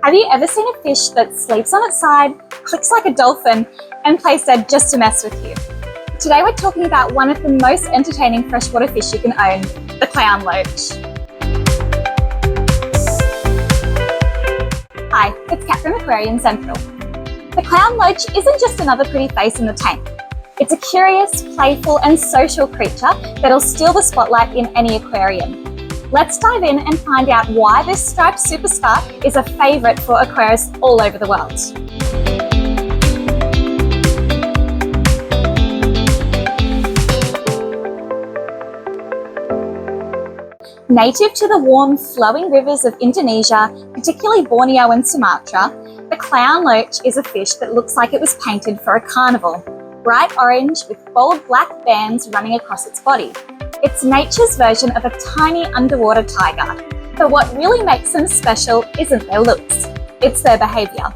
Have you ever seen a fish that sleeps on its side, clicks like a dolphin, and plays dead just to mess with you? Today we're talking about one of the most entertaining freshwater fish you can own, the Clown Loach. Hi, it's Kat from Aquarium Central. The Clown Loach isn't just another pretty face in the tank. It's a curious, playful and social creature that'll steal the spotlight in any aquarium. Let's dive in and find out why this striped superstar is a favourite for aquarists all over the world. Native to the warm, flowing rivers of Indonesia, particularly Borneo and Sumatra, the Clown Loach is a fish that looks like it was painted for a carnivore. Bright orange with bold black bands running across its body. It's nature's version of a tiny underwater tiger. But what really makes them special isn't their looks, it's their behaviour.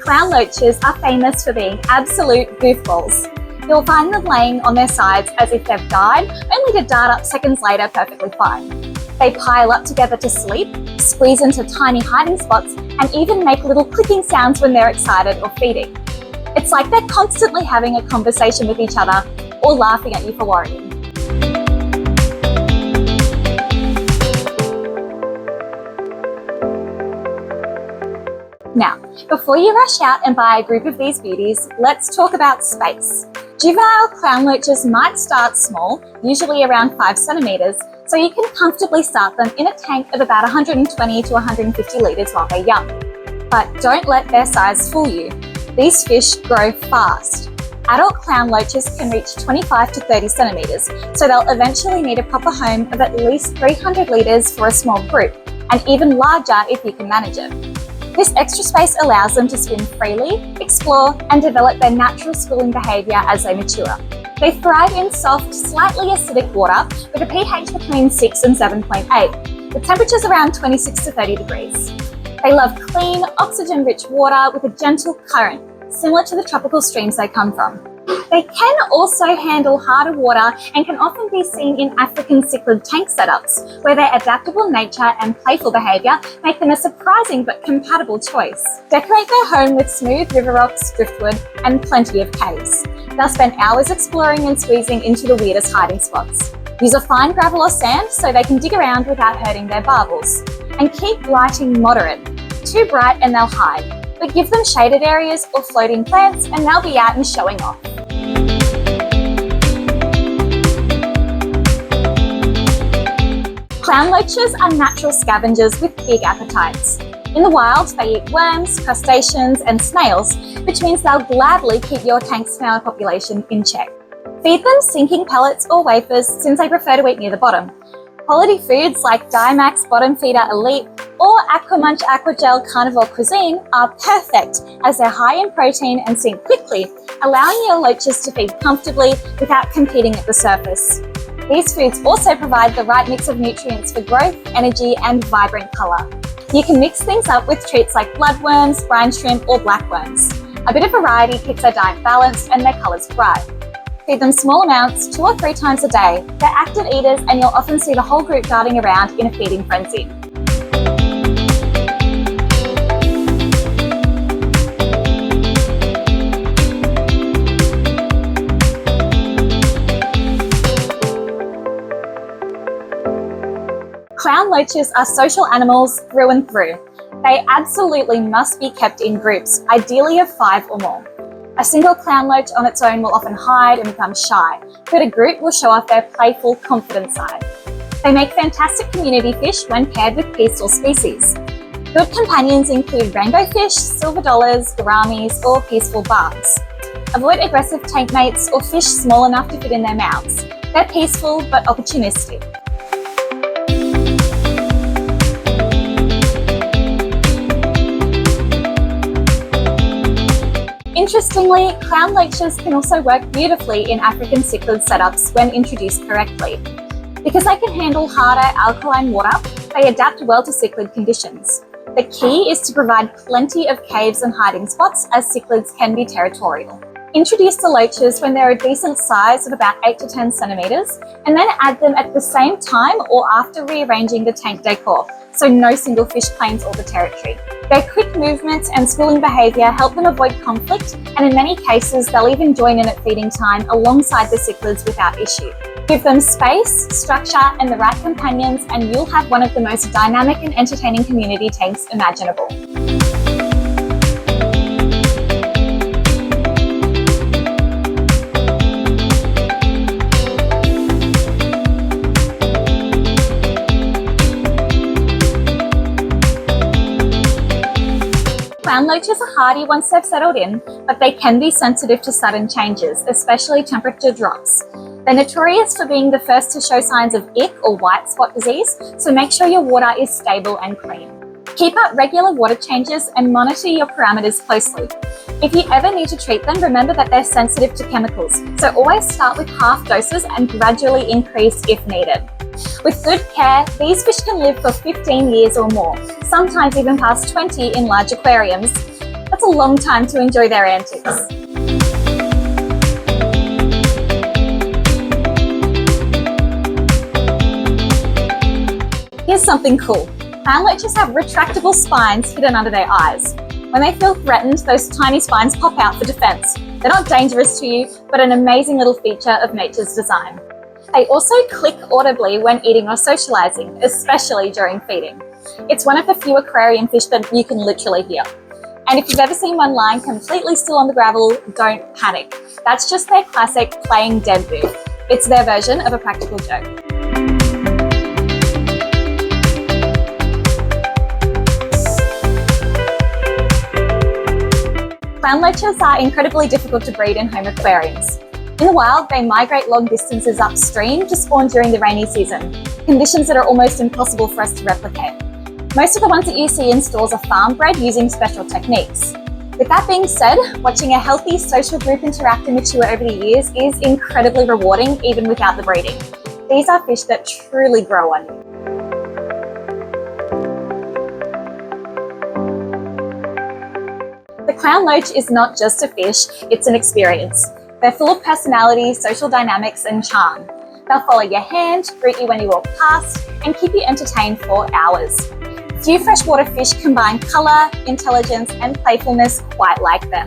Clown loaches are famous for being absolute goofballs. You'll find them laying on their sides as if they've died, only to dart up seconds later perfectly fine. They pile up together to sleep, squeeze into tiny hiding spots, and even make little clicking sounds when they're excited or feeding. It's like they're constantly having a conversation with each other or laughing at you for worrying. Now, before you rush out and buy a group of these beauties, let's talk about space. Juvenile clown loaches might start small, usually around 5 centimetres, so you can comfortably start them in a tank of about 120 to 150 litres while they're young. But don't let their size fool you. These fish grow fast. Adult clown loaches can reach 25 to 30 centimetres, so they'll eventually need a proper home of at least 300 litres for a small group, and even larger if you can manage it. This extra space allows them to swim freely, explore, and develop their natural schooling behaviour as they mature. They thrive in soft, slightly acidic water with a pH between 6 and 7.8, with temperatures around 26 to 30 degrees. They love clean, oxygen-rich water with a gentle current, similar to the tropical streams they come from. They can also handle harder water and can often be seen in African cichlid tank setups, where their adaptable nature and playful behaviour make them a surprising but compatible choice. Decorate their home with smooth river rocks, driftwood, and plenty of caves. They'll spend hours exploring and squeezing into the weirdest hiding spots. Use a fine gravel or sand so they can dig around without hurting their barbels. And keep lighting moderate. Too bright and they'll hide, but give them shaded areas or floating plants and they'll be out and showing off. Clown loaches are natural scavengers with big appetites. In the wild, they eat worms, crustaceans and snails, which means they'll gladly keep your tank snail population in check. Feed them sinking pellets or wafers since they prefer to eat near the bottom. Quality foods like Dymax Bottom Feeder Elite or AquaMunch AquaGel Carnivore Cuisine are perfect as they're high in protein and sink quickly, allowing your loaches to feed comfortably without competing at the surface. These foods also provide the right mix of nutrients for growth, energy and vibrant colour. You can mix things up with treats like bloodworms, brine shrimp or blackworms. A bit of variety keeps their diet balanced and their colours bright. Feed them small amounts 2 or 3 times a day. They're active eaters and you'll often see the whole group darting around in a feeding frenzy. Clown loaches are social animals through and through. They absolutely must be kept in groups, ideally of 5 or more. A single clown loach on its own will often hide and become shy, but a group will show off their playful, confident side. They make fantastic community fish when paired with peaceful species. Good companions include rainbow fish, silver dollars, gouramis, or peaceful barbs. Avoid aggressive tank mates or fish small enough to fit in their mouths. They're peaceful but opportunistic. Interestingly, clown loaches can also work beautifully in African cichlid setups when introduced correctly. Because they can handle harder alkaline water, they adapt well to cichlid conditions. The key is to provide plenty of caves and hiding spots as cichlids can be territorial. Introduce the loaches when they're a decent size of about 8 to 10 centimeters, and then add them at the same time or after rearranging the tank decor, so no single fish claims all the territory. Their quick movements and schooling behaviour help them avoid conflict, and in many cases they'll even join in at feeding time alongside the cichlids without issue. Give them space, structure and the right companions and you'll have one of the most dynamic and entertaining community tanks imaginable. Clown loaches are hardy once they've settled in, but they can be sensitive to sudden changes, especially temperature drops. They're notorious for being the first to show signs of ick or white spot disease, so make sure your water is stable and clean. Keep up regular water changes and monitor your parameters closely. If you ever need to treat them, remember that they're sensitive to chemicals, so always start with half doses and gradually increase if needed. With good care, these fish can live for 15 years or more, sometimes even past 20 in large aquariums. That's a long time to enjoy their antics. Here's something cool. Clown loaches have retractable spines hidden under their eyes. When they feel threatened, those tiny spines pop out for defense. They're not dangerous to you, but an amazing little feature of nature's design. They also click audibly when eating or socializing, especially during feeding. It's one of the few aquarium fish that you can literally hear. And if you've ever seen one lying completely still on the gravel, don't panic. That's just their classic playing dead move. It's their version of a practical joke. Clown loaches are incredibly difficult to breed in home aquariums. In the wild, they migrate long distances upstream to spawn during the rainy season, conditions that are almost impossible for us to replicate. Most of the ones that you see in stores are farm bred using special techniques. With that being said, watching a healthy social group interact and mature over the years is incredibly rewarding even without the breeding. These are fish that truly grow on you. The clown loach is not just a fish, it's an experience. They're full of personality, social dynamics and charm. They'll follow your hand, greet you when you walk past, and keep you entertained for hours. Few freshwater fish combine colour, intelligence and playfulness quite like them.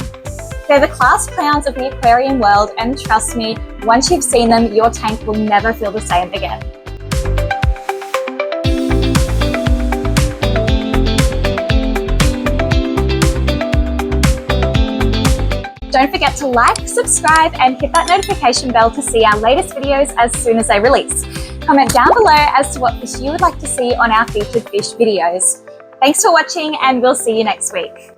They're the class clowns of the aquarium world, and trust me, once you've seen them, your tank will never feel the same again. Don't forget to like, subscribe and hit that notification bell to see our latest videos as soon as they release. Comment down below as to what fish you would like to see on our featured fish videos. Thanks for watching and we'll see you next week.